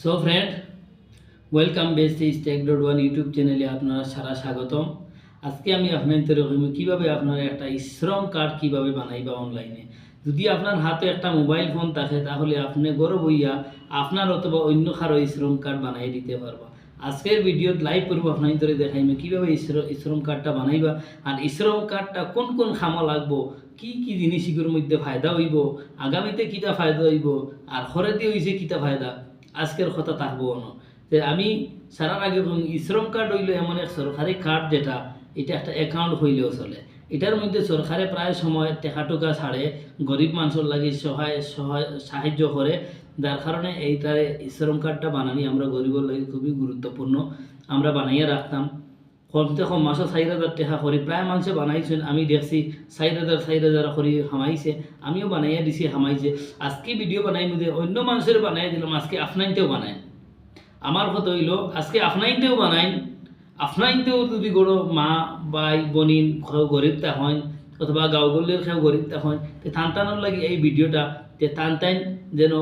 So friend, welcome basis tech YouTube চ্যানেলে আপনারা সারা স্বাগতম। আজকে আমি আপনাদের কইব কিভাবে আপনারা একটা শ্রম কার্ড কিভাবে বানাইবা অনলাইনে। যদি আপনার হাতে একটা মোবাইল ফোন থাকে তাহলে আপনি ঘরে বইয়া আপনার অথবা অন্য কারো শ্রম কার্ড বানাই দিতে পারবা। আজকের ভিডিওত লাইভ করব আপনাদের দেখাইমে কিভাবে শ্রম কার্ডটা বানাইবা আর শ্রম কার্ডটা কোন কোন খামা লাগবো, কি কি জিনিসগুলোর মধ্যে ফায়দা হইব, আগামীতে কিটা ফায়দা হইব আর ঘরে দিয়ে হইছে কিটা ফায়দা, আজকের কথা থাকবো না। যে আমি সারার আগে শ্রম কার্ড হইলো এমন এক সরকারি কার্ড যেটা এটা একটা অ্যাকাউন্ট হইলেও চলে। এটার মধ্যে সরকারে প্রায় সময় টেকা টোকা ছাড়ে, গরিব মানুষের লাগে সাহায্য করে, যার কারণে এইটারে শ্রম কার্ডটা বানানি আমরা গরিবের লাগে খুবই গুরুত্বপূর্ণ। আমরা বানাইয়া রাখতাম কমতে কম মাসে 4,000 টাকা করি, প্রায় মানুষে বানাইছেন, আমি দেখছি 4,000 করি হামাইছে, আমিও বানাইয়া দিছি হামাইছে। আজকে ভিডিও বানাই মধ্যে অন্য মানুষের বানাই দিলাম, আজকে আপনাইতেও বানাই। আমার কথা হইল আজকে আপনাইতেও বানাই, আপনাইতেও যদি গড়ো মা বাই বনিন কেউ গরিব তা হয় অথবা গাঁওগল্লির কেউ গরিব তা হয়, টানটানোর লাগে এই ভিডিওটা টান যেন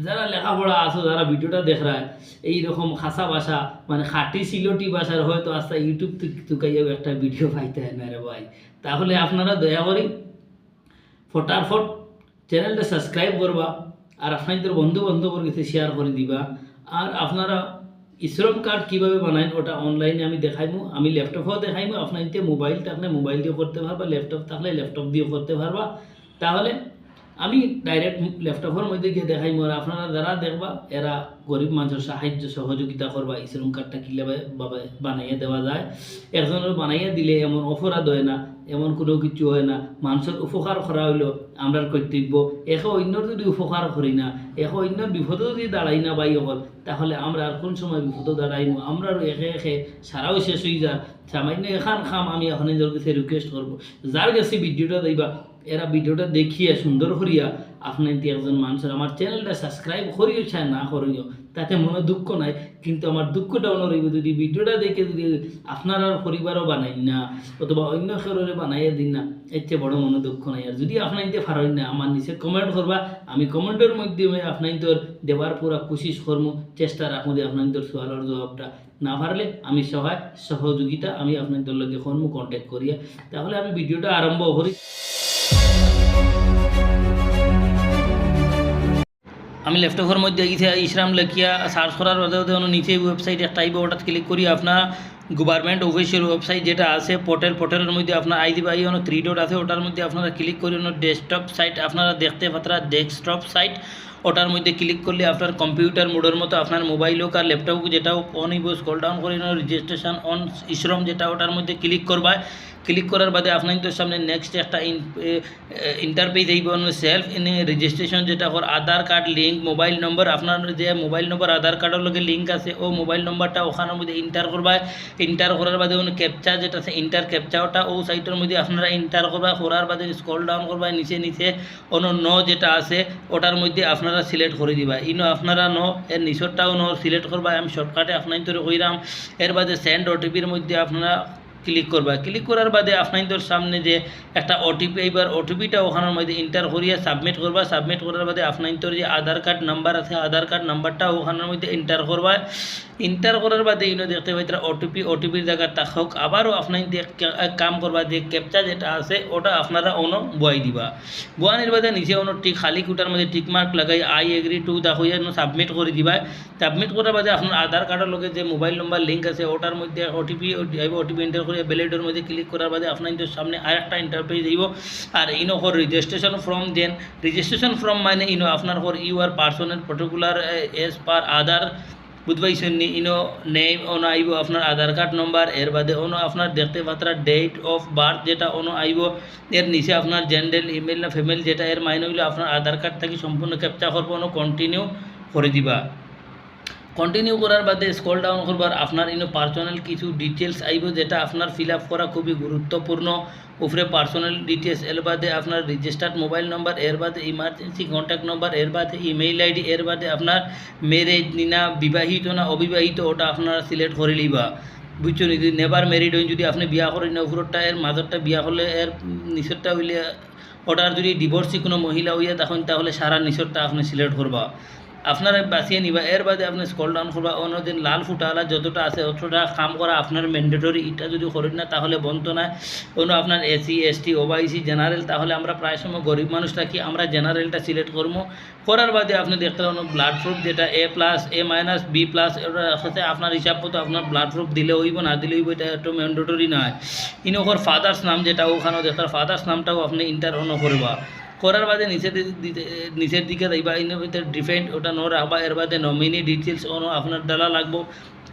যারা লেখাপড়া আছো যারা ভিডিওটা দেখায় এইরকম খাসা ভাষা মানে খাঁটি সিলটি ভাষার হয়তো আস্তে ইউটিউব তুকাইয়াও একটা ভিডিও পাইতে হয় না রে ভাই। তাহলে আপনারা দয়া করি ফটাফট চ্যানেলটা সাবস্ক্রাইব করবা আর আপনাদের বন্ধু বান্ধবের কাছে শেয়ার করে দিবা। আর আপনারা শ্রম কার্ড কীভাবে বানাইন ওটা অনলাইনে আমি দেখাইমু, আমি ল্যাপটপেও দেখাইমু। আপনাইতে মোবাইল থাকলে মোবাইল দিয়ে করতে পারবা, ল্যাপটপ থাকলে ল্যাপটপ দিয়ে করতে পারবা। তাহলে আমি ডাইরেক্ট ল্যাপটপের মধ্যে গিয়ে দেখাইমু আর আপনারা যারা দেখবা এরা গরিব মানুষের সাহায্য সহযোগিতা করবা। শ্রম কার্ডটা কীভাবে বানাইয়া দেওয়া যায়, একজনের বানাইয়া দিলে এমন অপরাধ হয় না, এমন কোনো কিছু হয় না। মানুষের উপকার করা হইলো আমরার কর্তব্য। একে অন্যর যদি উপকার করি না, একে অন্যর বিপদও যদি দাঁড়াই না বাই হল, তাহলে আমরা আর কোন সময় বিপদও দাঁড়াইমু, আমরাও একে সারাও শেষ হয়ে যায়। সামান্য এখান খাম আমি এখন এদের কাছে রিকোয়েস্ট করবো, যার কাছে ভিডিওটা দিবা এরা ভিডিওটা দেখিয়ে সুন্দর করিয়া আপনার একজন মানুষের আমার চ্যানেলটা সাবস্ক্রাইব করিও চায় না করিও, তাতে মনে দুঃখ নাই, কিন্তু আমার দুঃখটা অনরইব যদি ভিডিওটা দেখে যদি আপনার আর পরিবারও বানাই না অথবা অন্য কারোরে বানাইয়া দিন না, এর চেয়ে বড় মনে দুঃখ নাই। আর যদি আপনার দিতে পারেন না আমার নিচে কমেন্ট করবা, আমি কমেন্টের মাধ্যমে আপনার দেওয়ার পুরা কোশিশ করবো, চেষ্টা রাখবো যে আপনার সোয়ালের জবাবটা না পারলে আমি সহযোগিতা আমি আপনাদের লগে করবো কন্ট্যাক্ট করিয়া। তাহলে আমি ভিডিওটা আরম্ভ করি। আমি ল্যাপটপের মধ্যে গিয়েছি ইসরাম লেখিয়া সার্চ করার বাদে নিচে ওয়েবসাইট একটা আইব, ওটা ক্লিক করি আপনার গভর্নমেন্ট অফিসের ওয়েবসাইট যেটা আছে পোর্টালের মধ্যে আপনার আইডি বাই 3 ডট আছে, ওটার মধ্যে আপনারা ক্লিক করে ডেস্কটপ সাইট আপনারা দেখতে পাত্রা ডেস্কটপ সাইট, ওটার মধ্যে ক্লিক করলে আপনার কম্পিউটার মোডের মতো আপনার মোবাইল হোক আর ল্যাপটপ হোক যেটাও অন হইব, স্ক্রল ডাউন করে রেজিস্ট্রেশন অন শ্রম যেটা ওটার মধ্যে ক্লিক করবা। ক্লিক করার বাদে আপনাদের সামনে নেক্সট একটা ইন্টারপেজ আইব, সেলফ রেজিস্ট্রেশন যেটা হল আধার কার্ড লিঙ্ক মোবাইল নম্বর, আপনার যে মোবাইল নম্বর আধার কার্ডের লগে লিঙ্ক আছে ও মোবাইল নম্বরটা ওখানের মধ্যে ইন্টার করবা। ইন্টার করার বাদে ক্যাপচা যেটা আছে ইন্টার ক্যাপচাটা ও সাইটের মধ্যে আপনারা ইন্টার করবা। করার বাদে স্ক্রল ডাউন করবা, নিচে অন্য যেটা আছে ওটার মধ্যে আপনারা সিলেক্ট করে দিবা। আপনারা এর নিচরটাও সিলেক্ট করবা, আমি শর্টকাটে আপনাদের কইরাম। এর বাদে সেন্ড ওটিপির মধ্যে আপনারা ক্লিক করবা। ক্লিক করার বাদে আপনাদের সামনে যে একটা ওটিপি এইবার ওটিপিটা ওখানের মধ্যে ইন্টার করিয়া সাবমিট করবা। সাবমিট করার বাদে আপনাদের যে আধার কার্ড নাম্বার আছে আধার কার্ড নাম্বারটা ওখানের মধ্যে ইন্টার করবা। ইন্টার করার বাদে দেখতে পাই ওটিপির জায়গা থাকুক, আবারও আপনাদের কাম করবা যে ক্যাপচা যেটা আছে ওটা আপনারা বয়াই দিবা। বয়ানির বাদে নিচে টিক খালি কুটার মধ্যে টিক মার্ক লাগাই আই এগ্রি টু হইয়া সাবমিট করে দিবা। সাবমিট করার বাদে আপনার আধার কার্ডের লগে যে মোবাইল নম্বর লিঙ্ক আছে ওটার মধ্যে ওটিপি এন্টার করে ব্যালেটের মধ্যে ক্লিক করার বাদে আপনাদের সামনে আরেকটা ইন্টারপেজ দিব। আর হর রেজিস্ট্রেশন ফর্ম দেন, রেজিস্ট্রেশন ফর্ম মানে আপনার হর ইউর পার্সোনাল পার্টিকুলার এজ পার আধার বুঝবাইছেন নি। নেম আইব আপনার আধার কার্ড নম্বর, এর বাদে আপনার দেখতে পাত্রা ডেট অফ বার্থ যেটা আইব। এর নিচে আপনার জেন্ডার ইমেল না ফিমেল যেটা এর মাইনে হইলে আপনার আধার কার্ড থেকে সম্পূর্ণ ক্যাপচা করবো কন্টিনিউ করে দিবা। কন্টিনিউ করার বাদে স্ক্রল ডাউন করবার আপনার পার্সোনাল কিছু ডিটেলস আইব যেটা আপনার ফিল আপ করা খুবই গুরুত্বপূর্ণ। উপরে পার্সোনাল ডিটেলস, এর বাদে আপনার রেজিস্টার্ড মোবাইল নম্বর, এর বাদে ইমার্জেন্সি কন্ট্যাক্ট নম্বর, এর বাদে ইমেইল আইডি, এর বাদে আপনার ম্যারেজ না বিবাহিত না অবিবাহিত ওটা আপনারা সিলেক্ট করে লিবা। বুঝছো নি, যদি নেভার ম্যারিড হইন যদি আপনি বিয়া করেন না উপরটা এর মাঝরটা বিয়া হলে এর নিচরটা হইলে ওটার যদি ডিভোর্সি কোনো মহিলা হইয়া তখন তাহলে সারা নিচরটা আপনি সিলেক্ট করবা। আপনারা বাঁচিয়ে নিবা। এর বাদে আপনি স্ক্রল ডাউন করবা, অন্যদিন লাল ফুটালা যতটা আছে অতটা কাম করা আপনার ম্যান্ডেটরি। এটা যদি করেন না তাহলে বন্ধ না। কোনো আপনার এসি এসটি ওবাইসি জেনারেল, তাহলে আমরা প্রায় সময় গরিব মানুষ থাকি, আমরা জেনারেলটা সিলেক্ট করবো। করার বাদে আপনি দেখতে পাবেন ব্লাড প্রুফ যেটা A+, A-, B+, এটা সাথে আপনার হিসাব মতো আপনার ব্লাড প্রুফ দিলে হইব, না দিলে হইব, এটা একটু ম্যান্ডেটরি নয়। ইনকর ফাদার্স নাম যেটা ওখানেও দেখতে ফাদার্স নামটাও আপনি ইন্টার অন করবা। করার বাদে নিচের দিকে যাইবা, ইনের ভিতরে ডিফেন্ড ওটা নো রাখবা। এর বাদে নমিনি ডিটেলস অন আপনার ডালা লাগবো।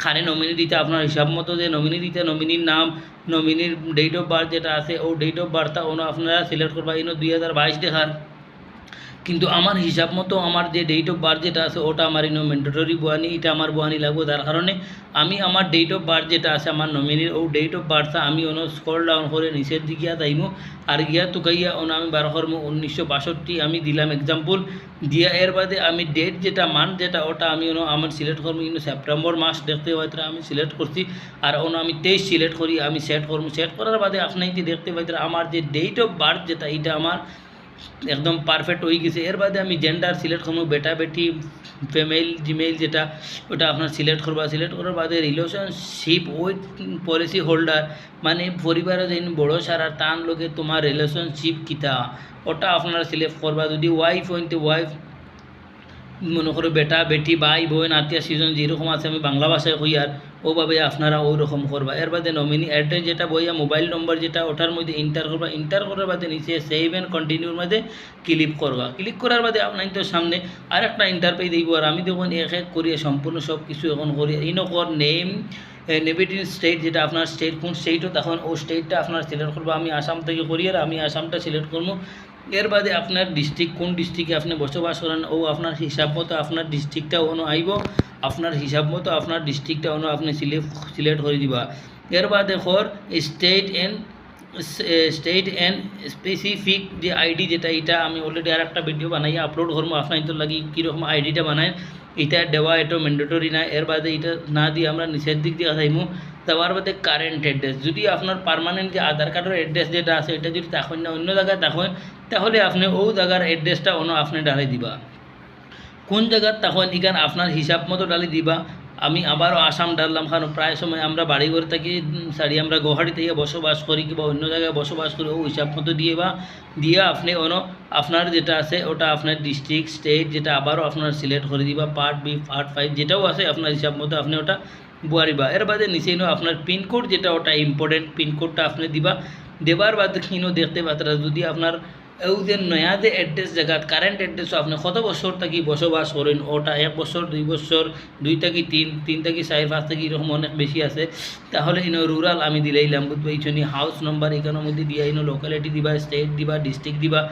খানে নমিনি দিতে আপনার হিসাব মতো যে নমিনি দিতে নমিনির নাম, নমিনির ডেট অফ বার্থ যেটা আছে ও ডেট অফ বার্থটা অন আপনারা সিলেক্ট করবা। ইনো 2022 দেখার, কিন্তু আমার হিসাব মতো আমার যে ডেট অফ বার্থ যেটা আছে ওটা আমার ইনো ম্যান্ডেটরি বয়ানি, এটা আমার বয়ানি লাগবে। তার কারণে আমি আমার ডেট অফ বার্থ যেটা আছে আমার নমিনির ও ডেট অফ বার্থটা আমি অন স্ক্রল ডাউন করে নিচের দিকে যাইমু। আর গিয়া তুকাইয়া অন আমি 12/1962 আমি দিলাম এক্সাম্পল দিয়া। এর বাদে আমি ডেট যেটা মান যেটা ওটা আমি অন আমার সিলেক্ট করবো। কিন্তু সেপ্টেম্বর মাস দেখতে পাইতরা আমি সিলেক্ট করছি, আর অন আমি 23 সিলেক্ট করি আমি সেট করবো। সেট করার বাদে আপনি কি দেখতে পাইতরা আমার যে ডেট অফ বার্থ যেটা এটা আমার একদম পারফেক্ট হয়ে গেছে। এর বাদে আমি জেন্ডার সিলেক্ট করবো, বেটা বেটি ফিমেল জিমেল যেটা ওটা আপনার সিলেক্ট করবা। সিলেক্ট করার বাদে রিলেশনশিপ উইথ পলিসি হোল্ডার, মানে পরিবারে যেন বড় সারা তান লোকে তোমার রিলেশনশিপ কিতা ওটা আপনারা সিলেক্ট করবা। যদি ওয়াইফ হইতে ওয়াইফ, মনে করো বেটা বেটি ভাই বোন আত্মীয় স্বজন যেরকম আছে আমি বাংলা ভাষায় কই আর ওভাবে আপনারা ওই রকম করবা। এর বাদে নমিনি অ্যাড্রেস যেটা বইয়া মোবাইল নম্বর যেটা ওটার মধ্যে ইন্টার করবা। ইন্টার করার বাদে নিচে সেভ অ্যান্ড কন্টিনিউর মধ্যে ক্লিক করবা। ক্লিক করার বাদে আপনার তো সামনে আর একটা ইন্টারপেজ দিব। আর আমি দেখুন এক এক করিয়ে সম্পূর্ণ সব কিছু এখন করি। ইনকর নেম নেগেটিভ স্টেট যেটা আপনার স্টেট কোন স্টেটও তখন ও স্টেটটা আপনার সিলেক্ট করবো। আমি আসাম থেকে করি আর আমি আসামটা সিলেক্ট করবো। এর বাদে আপনার ডিস্ট্রিক্ট কোন ডিস্ট্রিক্টে আপনি বসবাস করেন ও আপনার হিসাব মতো আপনার ডিস্ট্রিক্টটা অনু আইব। আপনার হিসাব মতো আপনার ডিস্ট্রিক্টটা অনু আপনি সিলেক্ট করে দিবা। এর বাদে ফর স্টেট অ্যান্ড স্পেসিফিক যে আইডি যেটা এটা আমি অলরেডি আর একটা ভিডিও বানাইয়া আপলোড করবো। আপনার তো লাগি কীরকম আইডিটা বানায় এটা দেওয়া এটা ম্যান্ডেটরি না। এর বাদে এটা না দিয়ে আমরা নিচের দিক দিয়ে যাইমু। দেওয়ার বাদে কারেন্ট অ্যাড্রেস, যদি আপনার পার্মানেন্ট যে আধার কার্ডের অ্যাড্রেস যেটা আছে এটা যদি তখন না অন্য জায়গায় তখন, তাহলে আপনি ও জায়গার অ্যাড্রেসটা অন্য আপনি ডালাই দিবা। কোন জায়গার তখন এখানে আপনার হিসাব মতো ডালি দিবা। আমি আবারও আসাম ডাললাম, কারণ প্রায় সময় আমরা বাড়ি ঘর থাকি সারি আমরা গুয়াহাটি থেকে বসবাস করি কিংবা অন্য জায়গায় বসবাস করি, ও হিসাব মতো দিয়ে আপনি আপনার যেটা আছে ওটা আপনার ডিস্ট্রিক্ট স্টেট যেটা আবারও আপনার সিলেক্ট করে দিবা। পার্ট বি পার্ট 5 যেটাও আছে আপনার হিসাব মতো আপনি ওটা বুয়ারিবা। এর বাদে নিচে আপনার পিনকোড যেটা ওটা ইম্পর্টেন্ট পিনকোডটা আপনি দিবা। দেবার বাদে দেখতে পাত্রা যদি আপনার যে নয়া যে এড্রেস জায়গা কারেন্ট এড্রেসও আপনি কত বছর থাকি বসবাস করেন ওটা 1 বছর 2 বছর 2 থেকে 3 থেকে 4 5 থেকে এরকম অনেক বেশি আছে, তাহলে রুরাল আমি দিলাইলাম বুঝবো। এইখানে হাউস নম্বর এখানের মধ্যে দিয়া লোকালিটি দিবা, স্টেট দিবা, ডিস্ট্রিক্ট দিবা।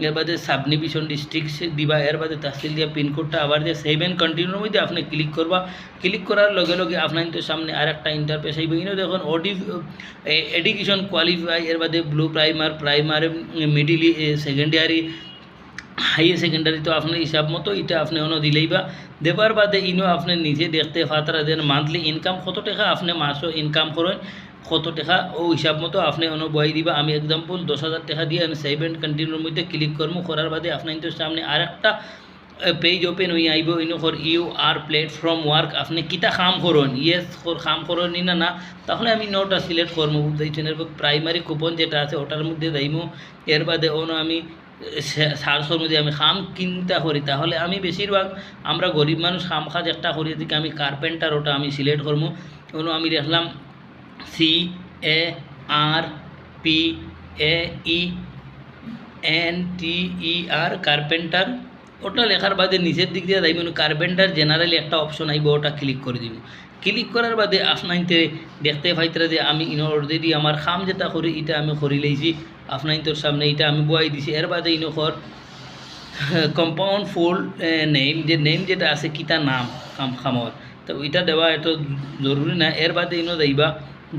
এর বাদে সাবডিভিশন ডিস্ট্রিক্ট দিবা। এর বাদে তহসিল দিয়া পিনকোডটা আবার যে সেভ অ্যান্ড কন্টিনিউর মধ্যে আপনি ক্লিক করবা। ক্লিক করার লগে লগে আপনার তো সামনে আর একটা ইন্টারফেস আইব। দেখুন এডুকেশন কোয়ালিফাই, এর বাদে blue primary middle secondary hire secondary, তো আপনার হিসাব মতো এটা আপনি দিলেইবা। দেবার বাদে আপনি নিজে দেখতে পাত্রা দেন মান্থলি ইনকাম কত টাকা আপনি মাসও ইনকাম করেন কত টাকা ও হিসাব মতো আপনি বই দিবা। আমি এক্সাম্পল 10,000 টাকা দিয়ে আমি সেভ অ্যান্ড কন্টিনিউর মধ্যে ক্লিক করবো। করার বাদে আপনার তো সামনে আর একটা পেজ ওপেন হয়ে আইব। ইনকর ইউ আর প্ল্যাটফর্ম ওয়ার্ক, আপনি কিতা কাম করুন, ইয়েস কাম করুন না, তাহলে আমি নোটা সিলেক্ট করবো। বুঝতেছেন প্রাইমারি কুপন যেটা আছে ওটার মধ্যে যাইমু। এর বাদে আমি সার্চের মধ্যে আমি খাম কিনতা করি, তাহলে আমি বেশিরভাগ আমরা গরিব মানুষ খাম খাজ একটা করি দিকে আমি কার্পেন্টার ওটা আমি সিলেক্ট করবো। আমি দেখলাম CARPENTER কার্পেন্টার, ওটা লেখার বাদে নিচের দিক দিয়ে যাইব কার্পেন্টার জেনারেল একটা অপশন আইব, ওটা ক্লিক করে দিব। ক্লিক করার বাদে আপনাইতে দেখতে পাইতরা যে আমি অলরেডি আমার খাম যেটা করি এটা আমি করি লইছি। আপনাইতর সামনে এটা আমি বয়াই দিছি। এর বাদে ইনকর কম্পাউন্ড ফুল নেম, যে নেম যেটা আছে কিতা নাম খামর, তো ওইটা দেওয়া এত জরুরি না। এর বাদে যাইবা।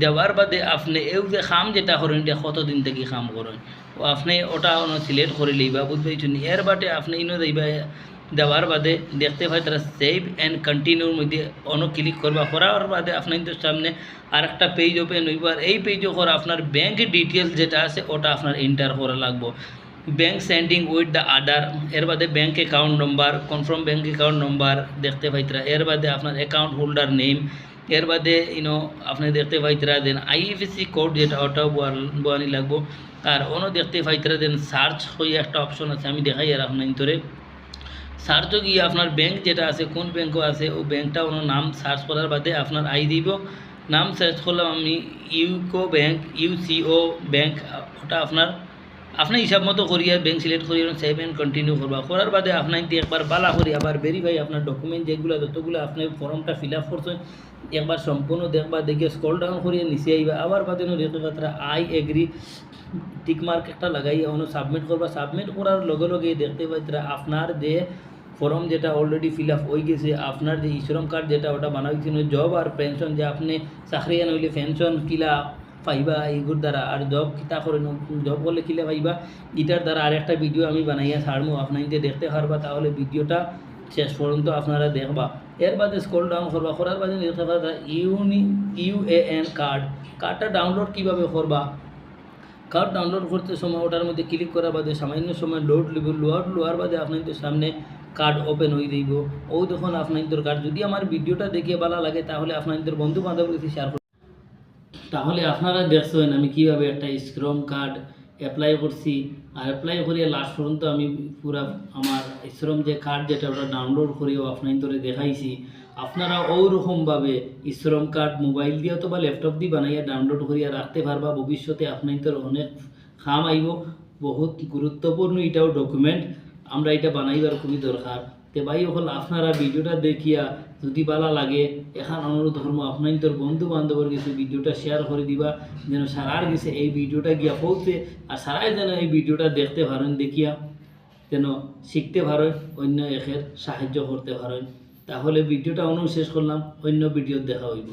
দেওয়ার বাদে আপনি যে খাম যেটা করেন এটা কতদিন থেকে কাম করেন ও আপনি ওটা সিলেক্ট করে লইবা। বুঝবেন। এর বাদে আপনি যাইবা। দেওয়ার বাদে দেখতে পাই তারা সেভ অ্যান্ড কন্টিনিউর মধ্যে ক্লিক করবা। করার বাদে আপনাদের সামনে আর একটা পেজ ওপেন হইব। আর এই পেজও করা আপনার ব্যাঙ্ক ডিটেলস যেটা আছে ওটা আপনার এন্টার করা লাগবো। Bank sending with the other, এর বাদে bank account number, confirm bank account number দেখতে পাইতরা, এর বাদে আপনার অ্যাকাউন্ট হোল্ডার নেম, এর বাদে আপনি দেখতে পাইতরা দেন আইএফএসসি কোড যেটা ওটাও বোয়ানি লাগবো। আর অন্য দেখতে পাইতরা দেন সার্চ হয়ে একটা অপশন আছে, আমি দেখাই আর আপনার ভিতরে সার্চও গিয়ে আপনার ব্যাংক যেটা আছে কোন ব্যাংকও আছে ও ব্যাংকটা ওনার নাম সার্চ করার বাদে আপনার দিব নাম সার্চ করলাম আমি ইউকো ব্যাংক, ইউসিও ব্যাংক, ওটা আপনার হিসাব মতো করিয়া ব্যাংক সিলেক্ট করিয়া সেভ অ্যান্ড কন্টিনিউ করবা। করার বাদে আপনার একবার বালা করি আবার ভেরিফাই আপনার ডকুমেন্ট যেগুলো যতগুলো আপনি ফর্মটা ফিল আপ করছেন একবার সম্পূর্ণ দেখবা, দেখিয়ে স্ক্রল ডাউন করিয়ে নিচে আইবা, আবার বাদে দেখতে Patra I agree tick mark একটা লাগাই অন্য সাবমিট করবা। সাবমিট করার লগে লগে দেখতে পাত্রা আপনার যে ফর্ম যেটা অলরেডি ফিল আপ হয়ে গেছে, আপনার যে শ্রম কার্ড যেটা ওটা বানা হয়েছিল, জব আর পেনশন যে আপনি চাকরিয়ান হইলে পেনশন কিলা পাইবা এইগুর দ্বারা, আর জব কিতা করে জব করলে কিলা পাইবা এটার দ্বারা আরেকটা ভিডিও আমি বানাইয়া ছাড়বো, আপনাদের দেখতে পারবা। তাহলে ভিডিওটা শেষ পর্যন্ত আপনারা দেখবা। এর বাদে স্ক্রল ডাউন করবা, করার বাদে দেখতে পারবা ইউএএন কার্ডটা ডাউনলোড কীভাবে করবা। কার্ড ডাউনলোড করতে সময় ওটার মধ্যে ক্লিক করার বাদে সামান্য সময় লোড লোয়ার বাদে আপনাদের সামনে কার্ড ওপেন হয়ে দিব। ও যখন আপনাদের কার্ড যদি আমার ভিডিওটা দেখে ভালো লাগে তাহলে আপনাদের বন্ধু বান্ধবের কাছে শেয়ার করুন। তাহলে আপনারা দেখছেন আমি কিভাবে একটা শ্রম কার্ড অ্যাপ্লাই করছি, আর অ্যাপ্লাই করিয়ে লাস্ট পর্যন্ত আমি পুরা আমার শ্রম যে কার্ড যেটা ওটা ডাউনলোড করিও আপনাদের দেখাইছি। আপনারা ওরকমভাবে শ্রম কার্ড মোবাইল দিয়ে অথবা ল্যাপটপ দিয়ে বানাইয়া ডাউনলোড করিয়া রাখতে পারবা। ভবিষ্যতে আপনাদের অনেক কাম আইব, বহুত গুরুত্বপূর্ণ এটাও ডকুমেন্ট, আমরা এটা বানাইবার খুবই দরকার। তে ভাই হল আপনারা ভিডিওটা দেখিয়া যদি ভালো লাগে এখন অনুরোধ করবো আপনাদের বন্ধু বান্ধবের কাছে ভিডিওটা শেয়ার করে দিবা, যেন সারার কাছে এই ভিডিওটা গিয়া পৌঁছে, আর সারাই যেন এই ভিডিওটা দেখতে পারেন, দেখিয়া যেন শিখতে পারেন, অন্য একের সাহায্য করতে পারেন। তাহলে ভিডিওটা অনু শেষ করলাম, অন্য ভিডিও দেখা হইব।